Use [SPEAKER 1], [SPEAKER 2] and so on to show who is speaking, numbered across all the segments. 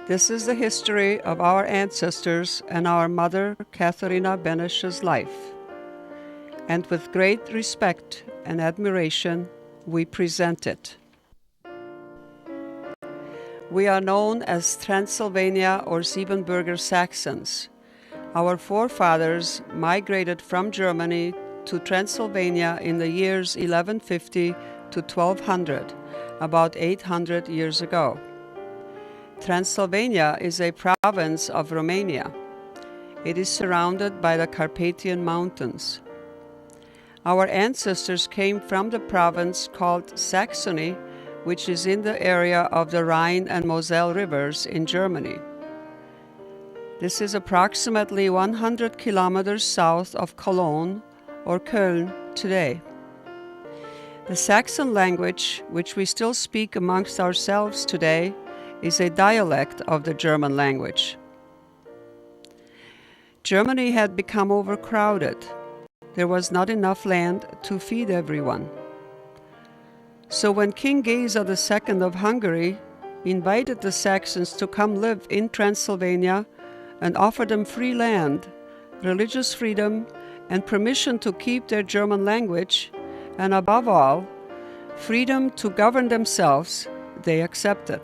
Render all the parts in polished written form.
[SPEAKER 1] This is the history of our ancestors and our mother, Katharina Benesch's life. And with great respect and admiration, we present it. We are known as Transylvania or Siebenbürger Saxons. Our forefathers migrated from Germany to Transylvania in the years 1150 to 1200, about 800 years ago. Transylvania is a province of Romania. It is surrounded by the Carpathian Mountains. Our ancestors came from the province called Saxony, which is in the area of the Rhine and Moselle rivers in Germany. This is approximately 100 kilometers south of Cologne or Köln today. The Saxon language, which we still speak amongst ourselves today, is a dialect of the German language. Germany had become overcrowded. There was not enough land to feed everyone. So when King Geza II of Hungary invited the Saxons to come live in Transylvania and offered them free land, religious freedom, and permission to keep their German language, and above all, freedom to govern themselves, they accepted.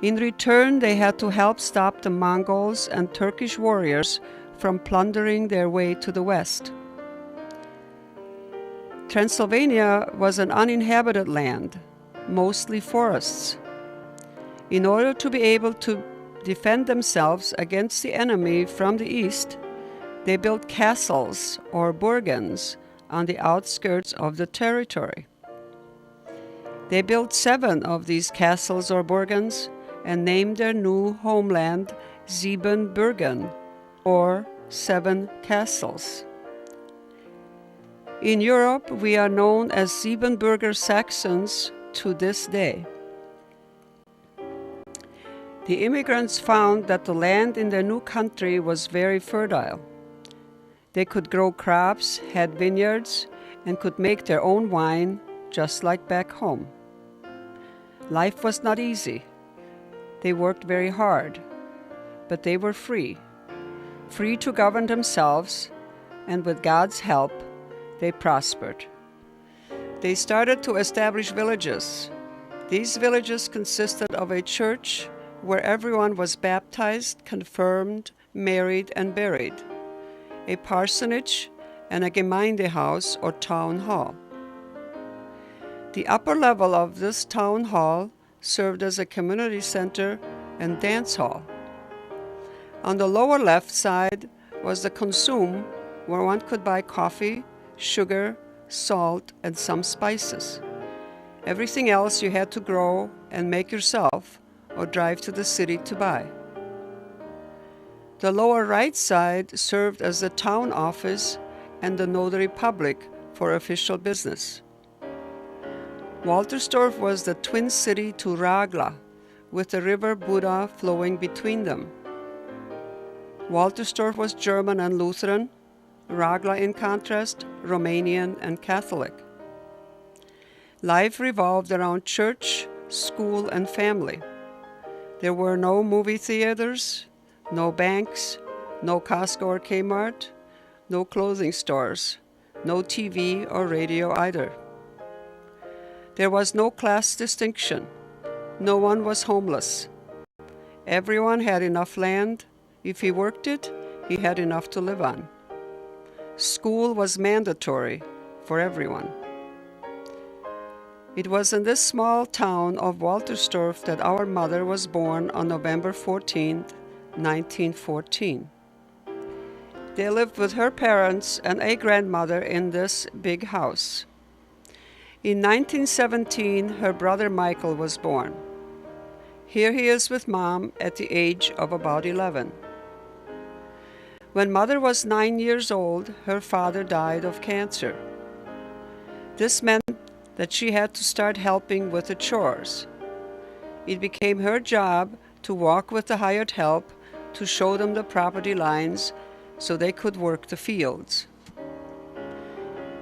[SPEAKER 1] In return, they had to help stop the Mongols and Turkish warriors from plundering their way to the west. Transylvania was an uninhabited land, mostly forests. In order to be able to defend themselves against the enemy from the east, they built castles or burgens on the outskirts of the territory. They built 7 of these castles or burgens and named their new homeland Siebenbürgen, or 7 castles. In Europe, we are known as Siebenbürger Saxons to this day. The immigrants found that the land in their new country was very fertile. They could grow crops, had vineyards, and could make their own wine, just like back home. Life was not easy. They worked very hard, but they were free to govern themselves, and with God's help, they prospered. They started to establish villages. These villages consisted of a church where everyone was baptized, confirmed, married, and buried, a parsonage, and a Gemeindehaus or town hall. The upper level of this town hall served as a community center and dance hall. On the lower left side was the Konsum, where one could buy coffee, sugar, salt, and some spices. Everything else you had to grow and make yourself or drive to the city to buy. The lower right side served as the town office and the notary public for official business. Waltersdorf was the twin city to Ragla, with the river Buda flowing between them. Waltersdorf was German and Lutheran, Ragla, in contrast, Romanian and Catholic. Life revolved around church, school, and family. There were no movie theaters, no banks, no Costco or Kmart, no clothing stores, no TV or radio either. There was no class distinction. No one was homeless. Everyone had enough land. If he worked it, he had enough to live on. School was mandatory for everyone. It was in this small town of Waltersdorf that our mother was born on November 14, 1914. They lived with her parents and a grandmother in this big house. In 1917, her brother Michael was born. Here he is with Mom at the age of about 11. When Mother was 9 years old, her father died of cancer. This meant that she had to start helping with the chores. It became her job to walk with the hired help to show them the property lines so they could work the fields.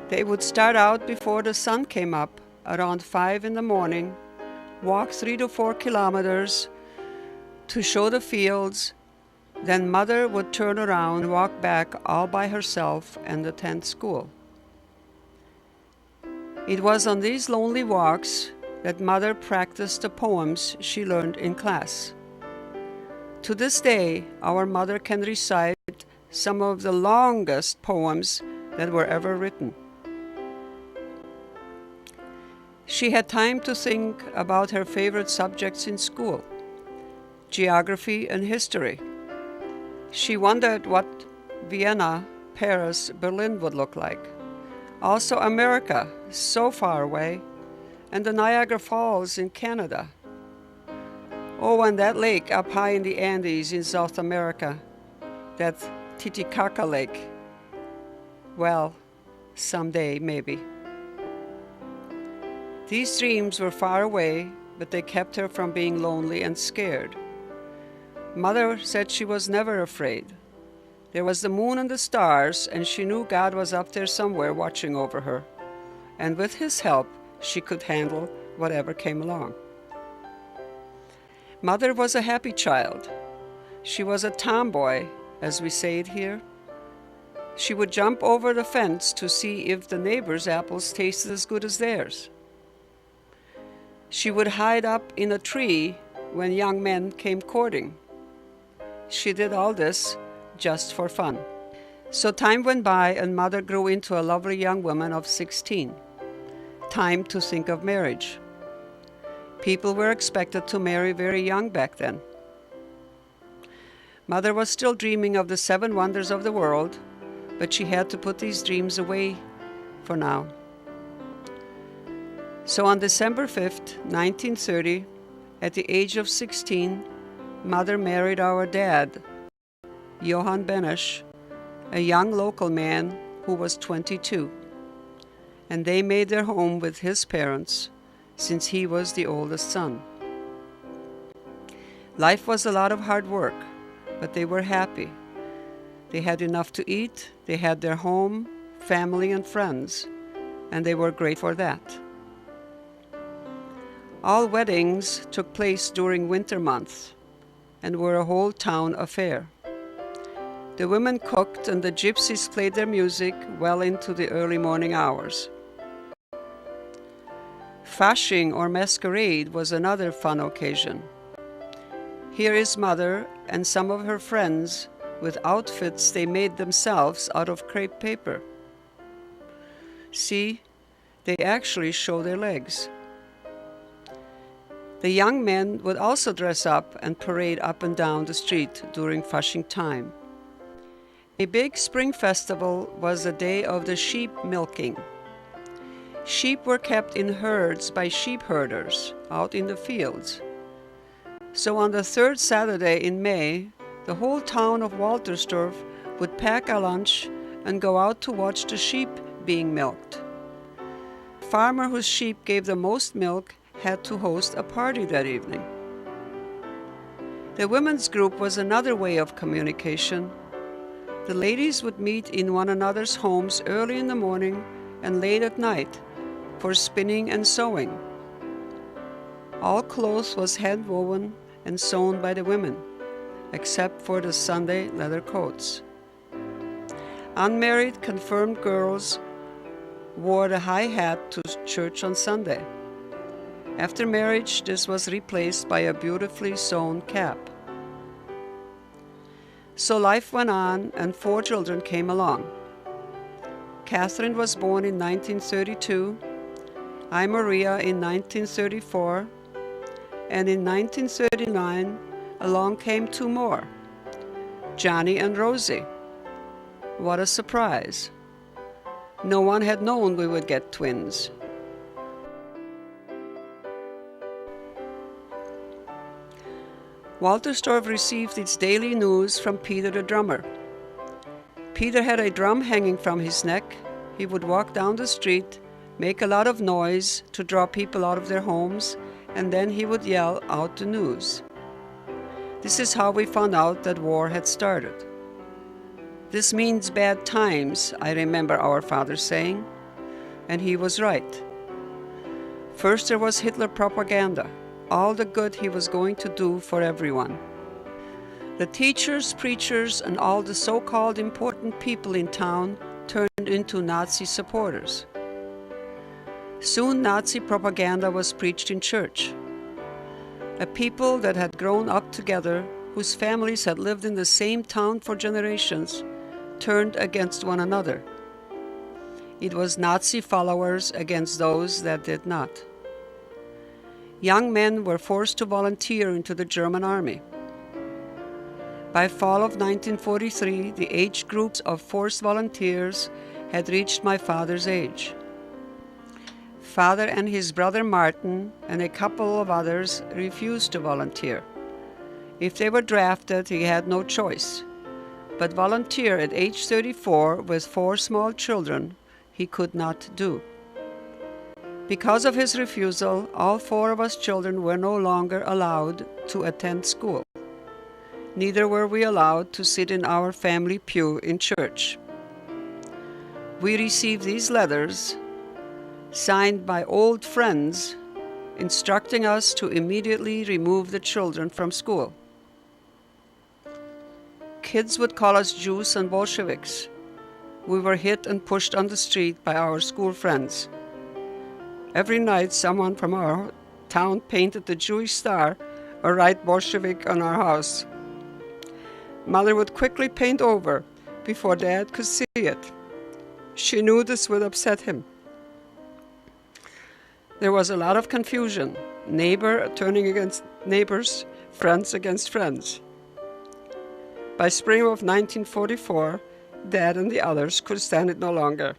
[SPEAKER 1] They would start out before the sun came up, around 5 in the morning, walk 3 to 4 kilometers to show the fields. Then Mother would turn around and walk back all by herself and attend school. It was on these lonely walks that Mother practiced the poems she learned in class. To this day, our mother can recite some of the longest poems that were ever written. She had time to think about her favorite subjects in school, geography and history. She wondered what Vienna, Paris, Berlin would look like. Also America, so far away, and the Niagara Falls in Canada. Oh, and that lake up high in the Andes in South America, that Titicaca Lake. Well, someday, maybe. These dreams were far away, but they kept her from being lonely and scared. Mother said she was never afraid. There was the moon and the stars, and she knew God was up there somewhere watching over her. And with His help, she could handle whatever came along. Mother was a happy child. She was a tomboy, as we say it here. She would jump over the fence to see if the neighbors' apples tasted as good as theirs. She would hide up in a tree when young men came courting. She did all this just for fun. So time went by and Mother grew into a lovely young woman of 16. Time to think of marriage. People were expected to marry very young back then. Mother was still dreaming of the 7 wonders of the world, but she had to put these dreams away for now. So on December 5th, 1930, at the age of 16, Mother married our dad, Johann Benesch, a young local man who was 22, and they made their home with his parents, since he was the oldest son. Life was a lot of hard work, but they were happy. They had enough to eat, they had their home, family, and friends, and they were grateful for that. All weddings took place during winter months and were a whole town affair. The women cooked and the gypsies played their music well into the early morning hours. Fasching or masquerade was another fun occasion. Here is Mother and some of her friends with outfits they made themselves out of crepe paper. See, they actually show their legs. The young men would also dress up and parade up and down the street during Fasching time. A big spring festival was the day of the sheep milking. Sheep were kept in herds by sheep herders out in the fields. So on the 3rd Saturday in May, the whole town of Waltersdorf would pack a lunch and go out to watch the sheep being milked. The farmer whose sheep gave the most milk had to host a party that evening. The women's group was another way of communication. The ladies would meet in one another's homes early in the morning and late at night for spinning and sewing. All cloth was hand-woven and sewn by the women, except for the Sunday leather coats. Unmarried confirmed girls wore the high hat to church on Sunday. After marriage, this was replaced by a beautifully sewn cap. So life went on and 4 children came along. Catherine was born in 1932, I Maria in 1934, and in 1939 along came 2 more, Johnny and Rosie. What a surprise. No one had known we would get twins. Waltersdorf received its daily news from Peter the drummer. Peter had a drum hanging from his neck. He would walk down the street, make a lot of noise to draw people out of their homes, and then he would yell out the news. This is how we found out that war had started. This means bad times, I remember our father saying, and he was right. First there was Hitler propaganda, all the good he was going to do for everyone. The teachers, preachers, and all the so-called important people in town turned into Nazi supporters. Soon Nazi propaganda was preached in church. A people that had grown up together, whose families had lived in the same town for generations, turned against one another. It was Nazi followers against those that did not. Young men were forced to volunteer into the German army. By fall of 1943, the age groups of forced volunteers had reached my father's age. Father and his brother Martin and a couple of others refused to volunteer. If they were drafted, he had no choice. But volunteer at age 34 with 4 small children, he could not do. Because of his refusal, all 4 of us children were no longer allowed to attend school. Neither were we allowed to sit in our family pew in church. We received these letters, signed by old friends, instructing us to immediately remove the children from school. Kids would call us Jews and Bolsheviks. We were hit and pushed on the street by our school friends. Every night, someone from our town painted the Jewish star or write Bolshevik on our house. Mother would quickly paint over before Dad could see it. She knew this would upset him. There was a lot of confusion, neighbor turning against neighbors, friends against friends. By spring of 1944, Dad and the others could stand it no longer.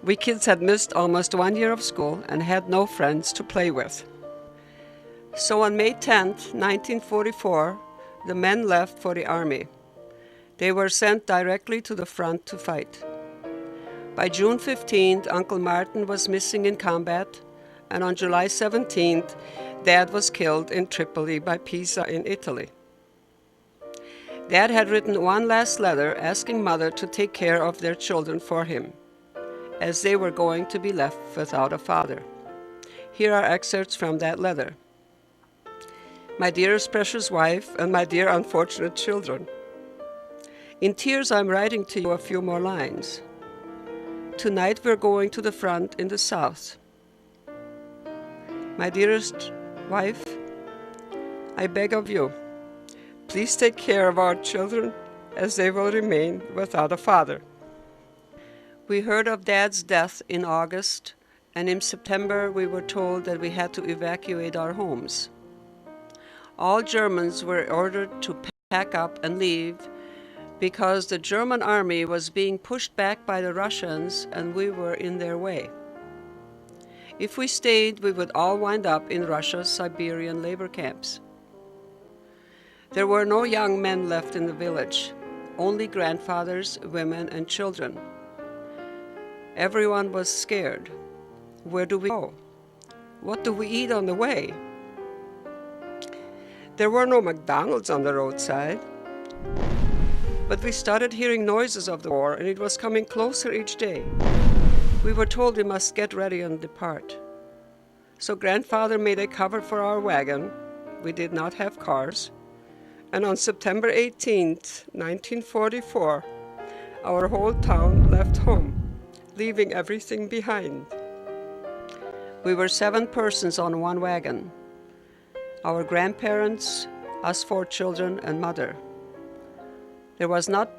[SPEAKER 1] We kids had missed almost 1 year of school and had no friends to play with. So on May 10th, 1944, the men left for the army. They were sent directly to the front to fight. By June 15th, Uncle Martin was missing in combat, and on July 17th, Dad was killed in Tripoli by Pisa in Italy. Dad had written one last letter asking Mother to take care of their children for him, as they were going to be left without a father. Here are excerpts from that letter. My dearest precious wife and my dear unfortunate children, in tears I'm writing to you a few more lines. Tonight we're going to the front in the south. My dearest wife, I beg of you, please take care of our children as they will remain without a father. We heard of Dad's death in August, and in September we were told that we had to evacuate our homes. All Germans were ordered to pack up and leave because the German army was being pushed back by the Russians and we were in their way. If we stayed, we would all wind up in Russia's Siberian labor camps. There were no young men left in the village, only grandfathers, women, and children. Everyone was scared. Where do we go? What do we eat on the way? There were no McDonald's on the roadside. But we started hearing noises of the war, and it was coming closer each day. We were told we must get ready and depart. So Grandfather made a cover for our wagon. We did not have cars. And on September 18th, 1944, our whole town left home, leaving everything behind. We were 7 persons on one wagon. Our grandparents, us 4 children, and Mother. There was not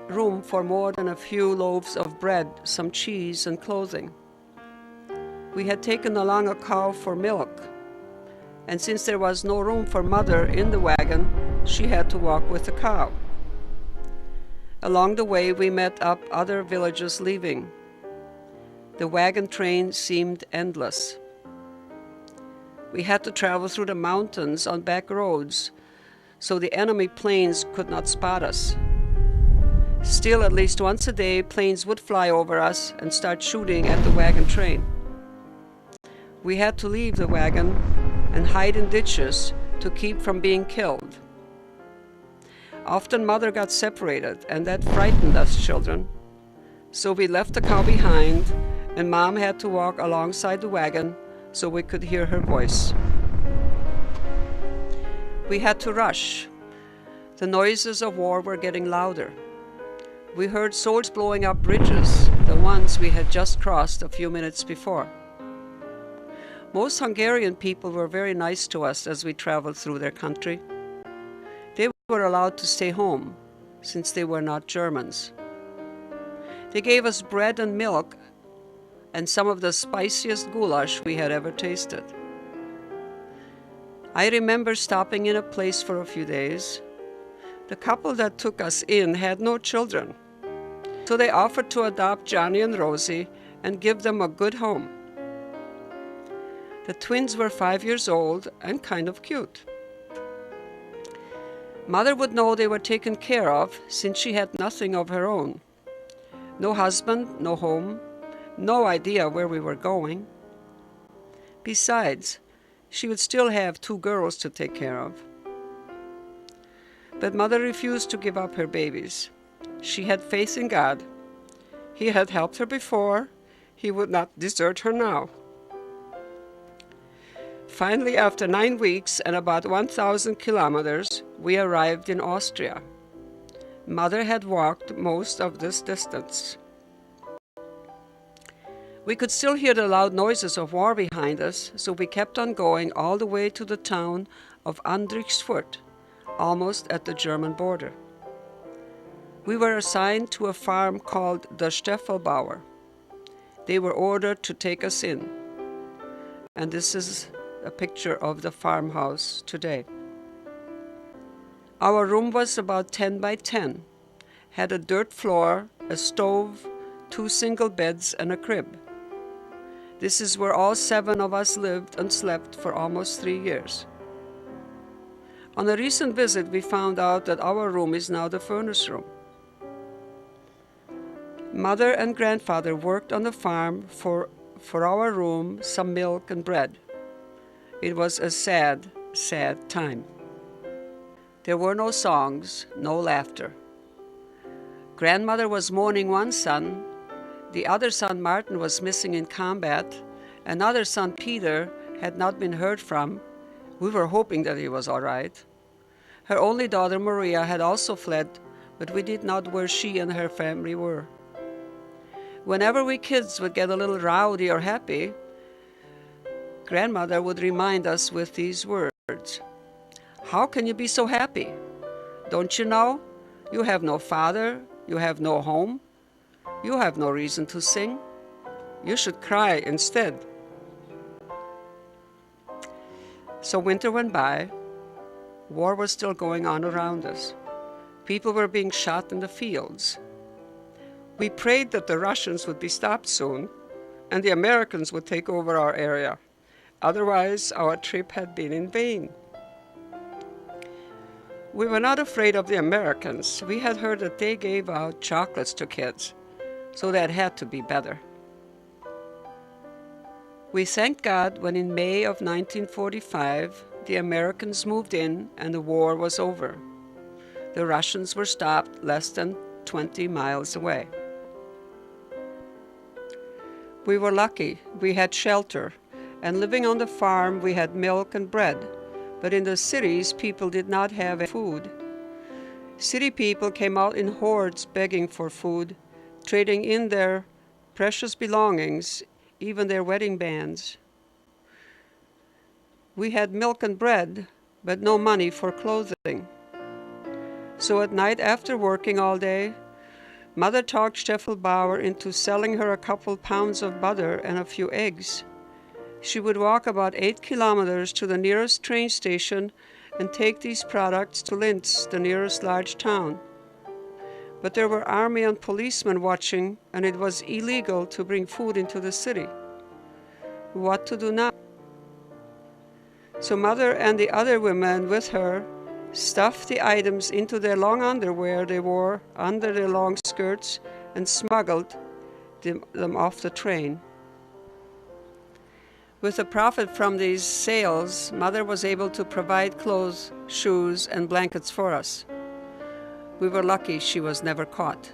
[SPEAKER 1] room for more than a few loaves of bread, some cheese, and clothing. We had taken along a cow for milk, and since there was no room for Mother in the wagon, she had to walk with the cow. Along the way, we met up other villages leaving. The wagon train seemed endless. We had to travel through the mountains on back roads, so the enemy planes could not spot us. Still, at least once a day, planes would fly over us and start shooting at the wagon train. We had to leave the wagon and hide in ditches to keep from being killed. Often Mother got separated, and that frightened us children. So we left the cow behind, and Mom had to walk alongside the wagon so we could hear her voice. We had to rush. The noises of war were getting louder. We heard soldiers blowing up bridges, the ones we had just crossed a few minutes before. Most Hungarian people were very nice to us as we traveled through their country. They were allowed to stay home, since they were not Germans. They gave us bread and milk and some of the spiciest goulash we had ever tasted. I remember stopping in a place for a few days. The couple that took us in had no children, so they offered to adopt Johnny and Rosie and give them a good home. The twins were 5 years old and kind of cute. Mother would know they were taken care of since she had nothing of her own. No husband, no home, no idea where we were going. Besides, she would still have 2 girls to take care of. But Mother refused to give up her babies. She had faith in God. He had helped her before. He would not desert her now. Finally, after 9 weeks and about 1,000 kilometers, we arrived in Austria. Mother had walked most of this distance. We could still hear the loud noises of war behind us, so we kept on going all the way to the town of Andrichsfurt, almost at the German border. We were assigned to a farm called the Steffelbauer. They were ordered to take us in. And this is a picture of the farmhouse today. Our room was about 10 by 10, had a dirt floor, a stove, 2 single beds, and a crib. This is where all 7 of us lived and slept for almost 3 years. On a recent visit, we found out that our room is now the furnace room. Mother and grandfather worked on the farm for our room, some milk and bread. It was a sad, sad time. There were no songs, no laughter. Grandmother was mourning one son. The other son, Martin, was missing in combat. Another son, Peter, had not been heard from. We were hoping that he was all right. Her only daughter, Maria, had also fled, but we did not know where she and her family were. Whenever we kids would get a little rowdy or happy, Grandmother would remind us with these words. How can you be so happy? Don't you know? You have no father, you have no home, you have no reason to sing. You should cry instead. So winter went by. War was still going on around us. People were being shot in the fields. We prayed that the Russians would be stopped soon and the Americans would take over our area. Otherwise, our trip had been in vain. We were not afraid of the Americans. We had heard that they gave out chocolates to kids, so that had to be better. We thanked God when in May of 1945, the Americans moved in and the war was over. The Russians were stopped less than 20 miles away. We were lucky. We had shelter, and living on the farm, we had milk and bread. But in the cities, people did not have food. City people came out in hordes begging for food, trading in their precious belongings, even their wedding bands. We had milk and bread, but no money for clothing. So at night, after working all day, Mother talked Steffelbauer into selling her a couple pounds of butter and a few eggs. She would walk about 8 kilometers to the nearest train station and take these products to Linz, the nearest large town. But there were army and policemen watching, and it was illegal to bring food into the city. What to do now? So Mother and the other women with her stuffed the items into their long underwear they wore under their long skirts and smuggled them off the train. With the profit from these sales, Mother was able to provide clothes, shoes, and blankets for us. We were lucky she was never caught.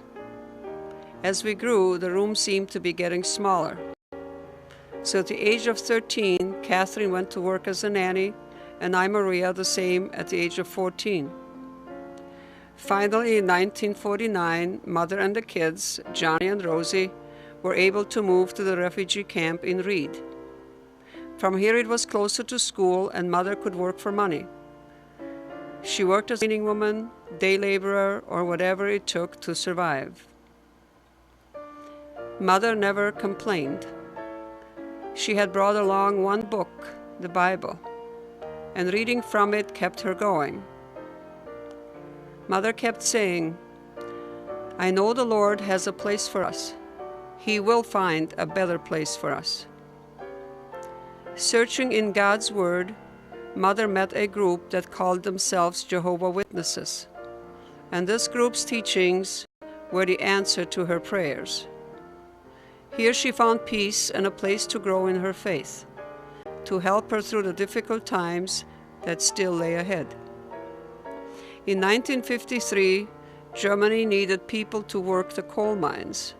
[SPEAKER 1] As we grew, the room seemed to be getting smaller. So at the age of 13, Katharina went to work as a nanny, and I, Maria, the same at the age of 14. Finally, in 1949, Mother and the kids, Johnny and Rosie, were able to move to the refugee camp in Reed. From here it was closer to school and Mother could work for money. She worked as a cleaning woman, day laborer, or whatever it took to survive. Mother never complained. She had brought along one book, the Bible, and reading from it kept her going. Mother kept saying, "I know the Lord has a place for us. He will find a better place for us." Searching in God's Word, Mother met a group that called themselves Jehovah's Witnesses, and this group's teachings were the answer to her prayers. Here she found peace and a place to grow in her faith, to help her through the difficult times that still lay ahead. In 1953, Germany needed people to work the coal mines.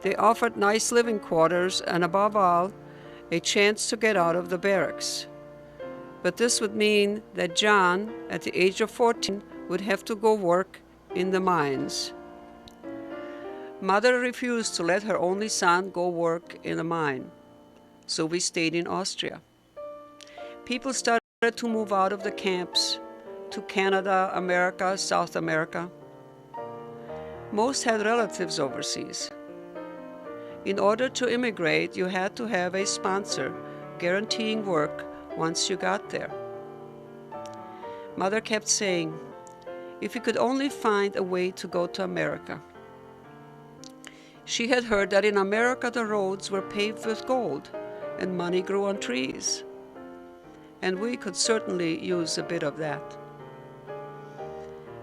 [SPEAKER 1] They offered nice living quarters and, above all, a chance to get out of the barracks. But this would mean that John, at the age of 14, would have to go work in the mines. Mother refused to let her only son go work in a mine, so we stayed in Austria. People started to move out of the camps to Canada, America, South America. Most had relatives overseas. In order to immigrate, you had to have a sponsor guaranteeing work once you got there. Mother kept saying, if we could only find a way to go to America. She had heard that in America the roads were paved with gold and money grew on trees. And we could certainly use a bit of that.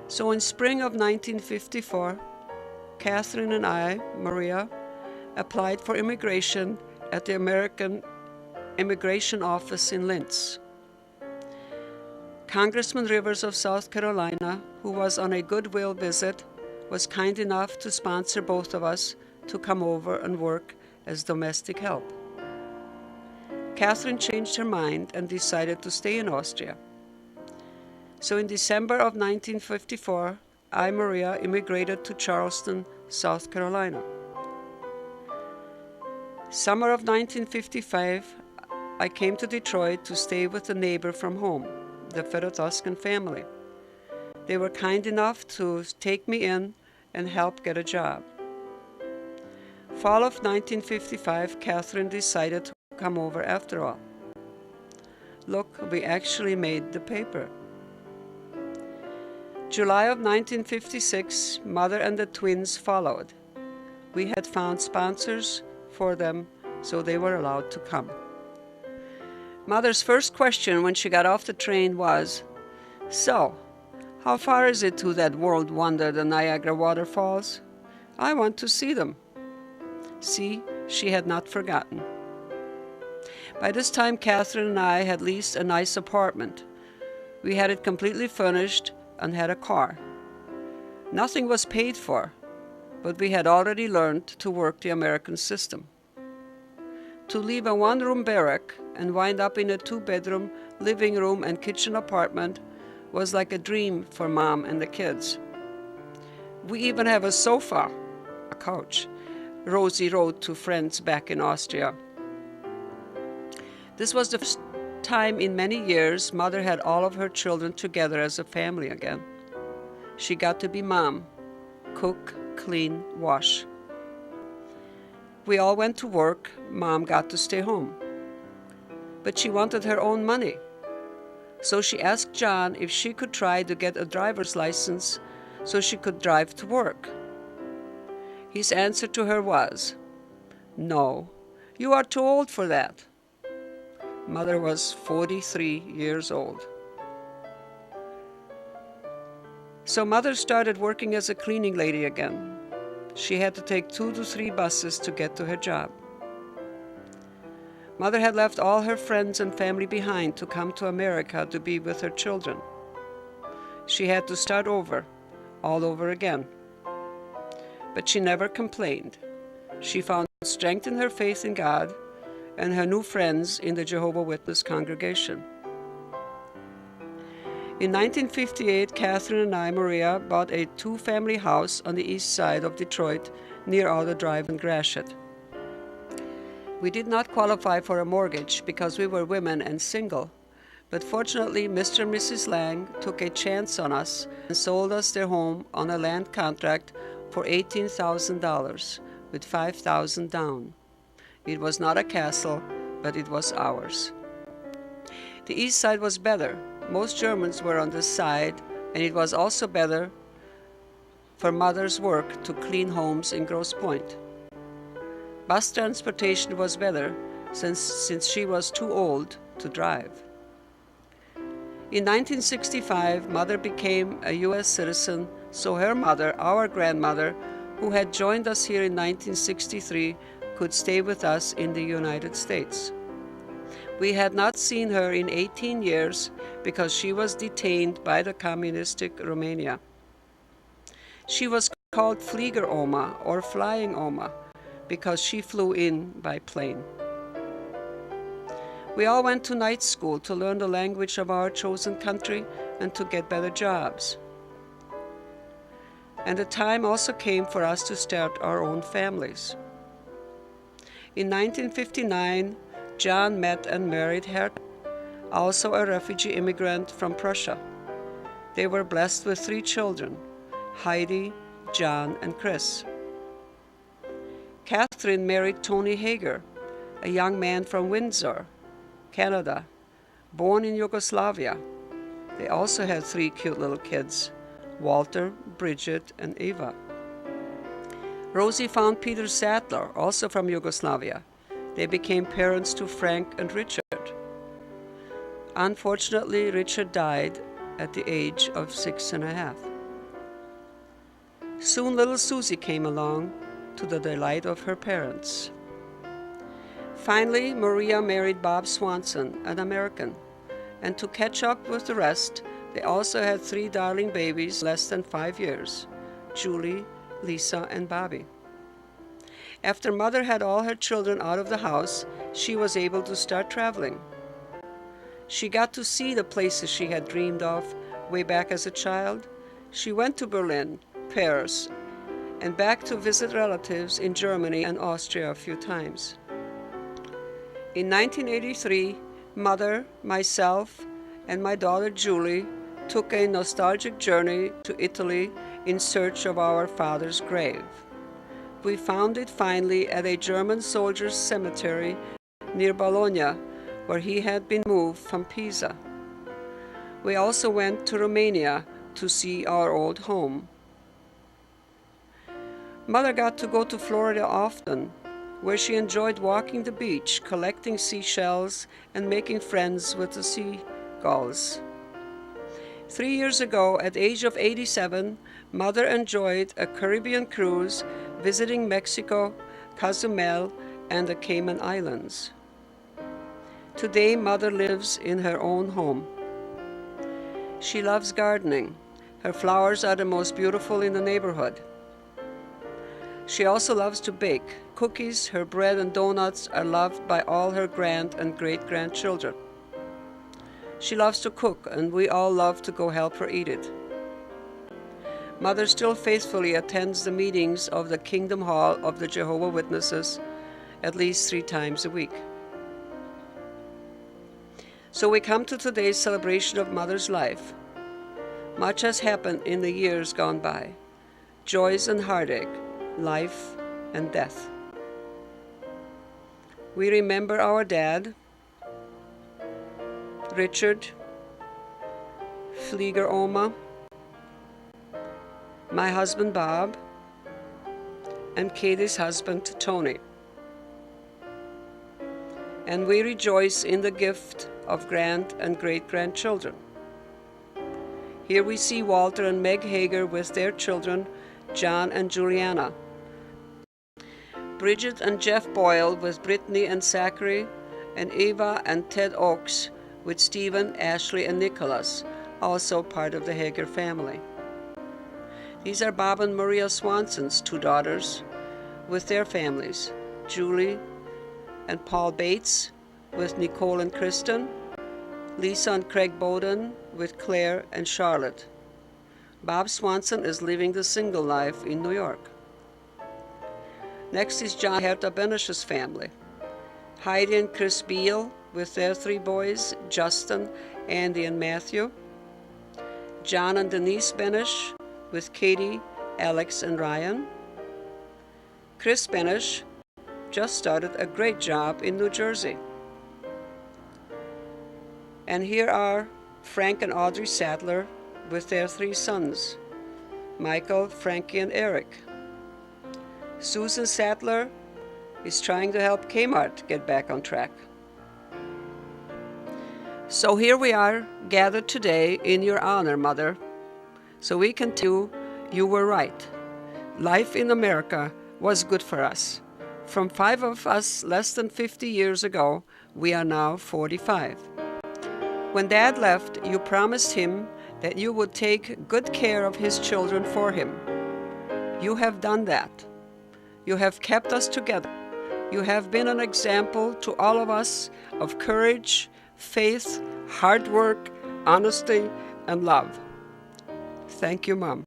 [SPEAKER 1] So in spring of 1954, Catherine and I, Maria, applied for immigration at the American Immigration Office in Linz. Congressman Rivers of South Carolina, who was on a goodwill visit, was kind enough to sponsor both of us to come over and work as domestic help. Catherine changed her mind and decided to stay in Austria. So in December of 1954, I, Maria, immigrated to Charleston, South Carolina. Summer of 1955, I came to Detroit to stay with a neighbor from home, the Fedotuscan family. They were kind enough to take me in and help get a job. Fall of 1955, Catherine decided to come over after all. Look, we actually made the paper. July of 1956, Mother and the twins followed. We had found sponsors for them, so they were allowed to come. Mother's first question when she got off the train was, "So, how far is it to that world wonder, the Niagara waterfalls? I want to see them." See, she had not forgotten. By this time, Catherine and I had leased a nice apartment. We had it completely furnished and had a car. Nothing was paid for, but we had already learned to work the American system. To leave a one-room barrack and wind up in a two-bedroom living room and kitchen apartment was like a dream for Mom and the kids. We even have a sofa, a couch, Rosie wrote to friends back in Austria. This was the first time in many years Mother had all of her children together as a family again. She got to be Mom, cook, clean, wash. We all went to work. Mom got to stay home. But she wanted her own money. So she asked John if she could try to get a driver's license so she could drive to work. His answer to her was, "No, you are too old for that." Mother was 43 years old. So Mother started working as a cleaning lady again. She had to take 2 to 3 buses to get to her job. Mother had left all her friends and family behind to come to America to be with her children. She had to start over, all over again. But she never complained. She found strength in her faith in God and her new friends in the Jehovah's Witness congregation. In 1958, Catherine and I, Maria, bought a two-family house on the east side of Detroit near Outer Drive in Gratiot. We did not qualify for a mortgage because we were women and single, but fortunately Mr. and Mrs. Lang took a chance on us and sold us their home on a land contract for $18,000 with $5,000 down. It was not a castle, but it was ours. The east side was better. Most Germans were on this side, and it was also better for Mother's work to clean homes in Grosse Pointe. Bus transportation was better since she was too old to drive. In 1965, Mother became a U.S. citizen, so her mother, our grandmother, who had joined us here in 1963, could stay with us in the United States. We had not seen her in 18 years because she was detained by the communistic Romania. She was called Flieger Oma or Flying Oma because she flew in by plane. We all went to night school to learn the language of our chosen country and to get better jobs. And the time also came for us to start our own families. In 1959, John met and married Herta, also a refugee immigrant from Prussia. They were blessed with 3 children, Heidi, John, and Chris. Catherine married Tony Hager, a young man from Windsor, Canada, born in Yugoslavia. They also had 3 cute little kids, Walter, Bridget, and Eva. Rosie found Peter Sattler, also from Yugoslavia. They became parents to Frank and Richard. Unfortunately, Richard died at the age of 6.5. Soon little Susie came along, to the delight of her parents. Finally, Maria married Bob Swanson, an American, and to catch up with the rest, they also had 3 darling babies less than 5 years, Julie, Lisa, and Bobby. After Mother had all her children out of the house, she was able to start traveling. She got to see the places she had dreamed of way back as a child. She went to Berlin, Paris, and back to visit relatives in Germany and Austria a few times. In 1983, Mother, myself, and my daughter Julie took a nostalgic journey to Italy in search of our father's grave. We found it finally at a German soldier's cemetery near Bologna, where he had been moved from Pisa. We also went to Romania to see our old home. Mother got to go to Florida often, where she enjoyed walking the beach, collecting seashells, and making friends with the seagulls. 3 years ago, at the age of 87, Mother enjoyed a Caribbean cruise visiting Mexico, Cozumel, and the Cayman Islands. Today, Mother lives in her own home. She loves gardening. Her flowers are the most beautiful in the neighborhood. She also loves to bake. Cookies, her bread, and donuts are loved by all her grand and great-grandchildren. She loves to cook, and we all love to go help her eat it. Mother still faithfully attends the meetings of the Kingdom Hall of the Jehovah's Witnesses at least 3 times a week. So we come to today's celebration of Mother's life. Much has happened in the years gone by. Joys and heartache, life and death. We remember our dad, Richard, Flieger Oma, my husband Bob, and Katie's husband Tony. And we rejoice in the gift of grand and great-grandchildren. Here we see Walter and Meg Hager with their children, John and Juliana. Bridget and Jeff Boyle with Brittany and Zachary, and Eva and Ted Oakes with Stephen, Ashley, and Nicholas, also part of the Hager family. These are Bob and Maria Swanson's 2 daughters with their families, Julie and Paul Bates with Nicole and Kristen, Lisa and Craig Bowden with Claire and Charlotte. Bob Swanson is living the single life in New York. Next is John and Herta Benesch's family. Heidi and Chris Beal with their 3 boys, Justin, Andy, and Matthew. John and Denise Benesch with Katie, Alex, and Ryan. Chris Benesch just started a great job in New Jersey. And here are Frank and Audrey Sadler with their 3 sons, Michael, Frankie, and Eric. Susan Sadler is trying to help Kmart get back on track. So here we are, gathered today in your honor, Mother, so we can tell you were right. Life in America was good for us. From 5 of us less than 50 years ago, we are now 45. When Dad left, you promised him that you would take good care of his children for him. You have done that. You have kept us together. You have been an example to all of us of courage, faith, hard work, honesty, and love. Thank you, Mom.